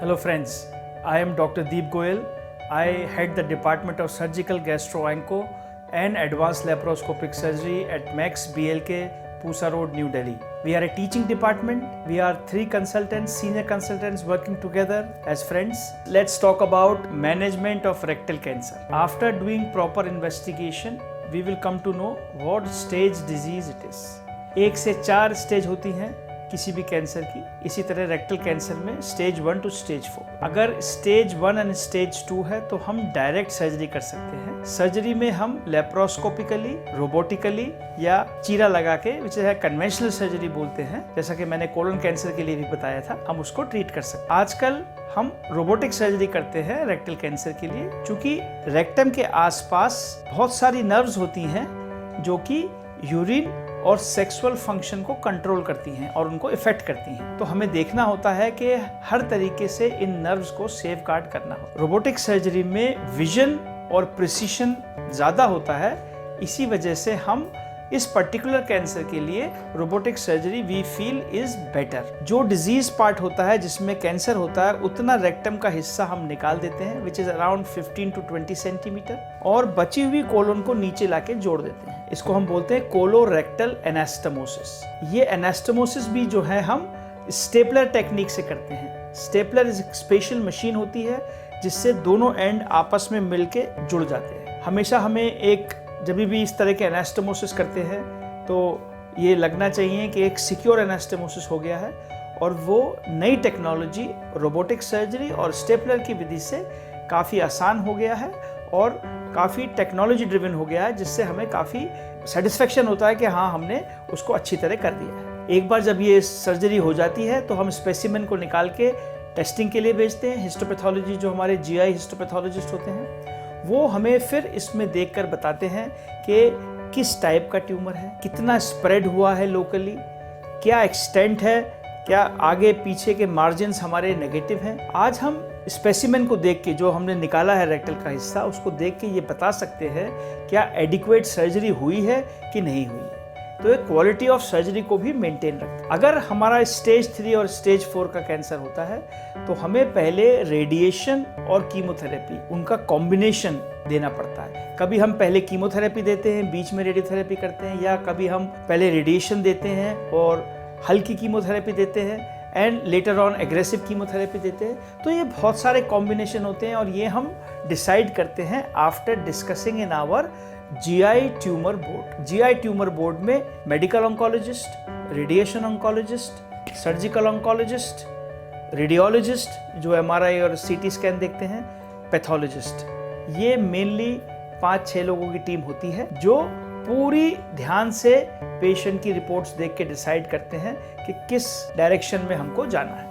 Hello friends, I am Dr. Deep Goyal. I head the Department of Surgical Gastro-Onco and Advanced Laparoscopic Surgery at Max BLK, Pusa Road, New Delhi. We are a teaching department. We are 3 consultants, senior consultants working together as friends. Let's talk about management of rectal cancer. After doing proper investigation, we will come to know what stage disease it is. 1 से 4 stage होती हैं किसी भी cancer की। इसी तरह rectal cancer में stage 1 two stage 4। अगर स्टेज 1 एंड स्टेज 2 है तो हम डायरेक्ट सर्जरी कर सकते हैं। सर्जरी में हम लेप्रोस्कोपिकली, रोबोटिकली या चीरा लगा के, विच है कन्वेंशनल सर्जरी बोलते हैं, जैसा कि मैंने कोलन कैंसर के लिए भी बताया था, हम उसको ट्रीट कर सकते हैं। आजकल हम रोबोटिक सर्जरी करते हैं रेक्टल कैंसर के लिए, क्योंकि रेक्टम के आसपास बहुत सारी नर्व्स होती हैं जो कि यूरिन और सेक्सुअल फंक्शन को कंट्रोल करती हैं और उनको इफेक्ट करती हैं। तो हमें देखना होता है कि हर तरीके से इन नर्व्स को सेफ गार्ड करना हो। रोबोटिक सर्जरी में विजन और प्रिसीशन ज़्यादा होता है, इसी वजह से हम इस पर्टिकुलर कैंसर के लिए robotic surgery we feel is better. जो डिजीज पार्ट होता है जिसमें कैंसर होता है, उतना रेक्टम का हिस्सा हम निकाल देते हैं, which is around 15 to 20 centimetre, और बची हुई कोलोन को नीचे लाके जोड़ देते हैं। इसको हम बोलते हैं कोलोरेक्टल एनास्टमोसिस। ये एनास्टमोसिस भी जो है हम स्टेपलर टेक्निक से करते हैं। स्टेपलर एक स्पेशल मशीन होती है जिससे दोनों एंड आपस में मिलके जुड़ जाते हैं। हमेशा हमें जब भी इस तरह के एनास्टमोसिस करते हैं तो ये लगना चाहिए कि एक सिक्योर एनास्टमोसिस हो गया है, और वो नई टेक्नोलॉजी रोबोटिक सर्जरी और स्टेपलर की विधि से काफ़ी आसान हो गया है और काफ़ी टेक्नोलॉजी ड्रिवन हो गया है, जिससे हमें काफ़ी सेटिस्फेक्शन होता है कि हाँ, हमने उसको अच्छी तरह कर दिया है। एक बार जब ये सर्जरी हो जाती है तो हम स्पेसिमेन को निकाल के टेस्टिंग के लिए भेजते हैं। हिस्टोपैथोलॉजी, जो हमारे जीआई हिस्टोपैथोलॉजिस्ट होते हैं, वो हमें फिर इसमें देखकर बताते हैं कि किस टाइप का ट्यूमर है, कितना स्प्रेड हुआ है लोकली, क्या एक्सटेंट है, क्या आगे पीछे के मार्जिन्स हमारे नेगेटिव हैं। आज हम स्पेसिमेन को देख के, जो हमने निकाला है रेक्टल का हिस्सा, उसको देख के ये बता सकते हैं क्या एडिक्वेट सर्जरी हुई है कि नहीं हुई है। तो एक क्वालिटी ऑफ सर्जरी को भी मेंटेन रखता है। अगर हमारा स्टेज 3 और स्टेज 4 का कैंसर होता है तो हमें पहले रेडिएशन और कीमोथेरेपी, उनका कॉम्बिनेशन देना पड़ता है। कभी हम पहले कीमोथेरेपी देते हैं, बीच में रेडियोथेरेपी करते हैं, या कभी हम पहले रेडिएशन देते हैं और हल्की कीमोथेरेपी देते हैं and later on aggressive chemotherapy देते हैं। तो ये बहुत सारे कॉम्बिनेशन होते हैं और ये हम डिसाइड करते हैं after discussing in our GI tumour board. GI tumour board में medical oncologist, radiation oncologist, surgical oncologist, radiologist जो एमआरआई और सीटी स्कैन देखते हैं, पैथोलॉजिस्ट, ये मेनली 5-6 लोगों की टीम होती है जो पूरी ध्यान से पेशेंट की रिपोर्ट्स देख के डिसाइड करते हैं कि किस डायरेक्शन में हमको जाना है।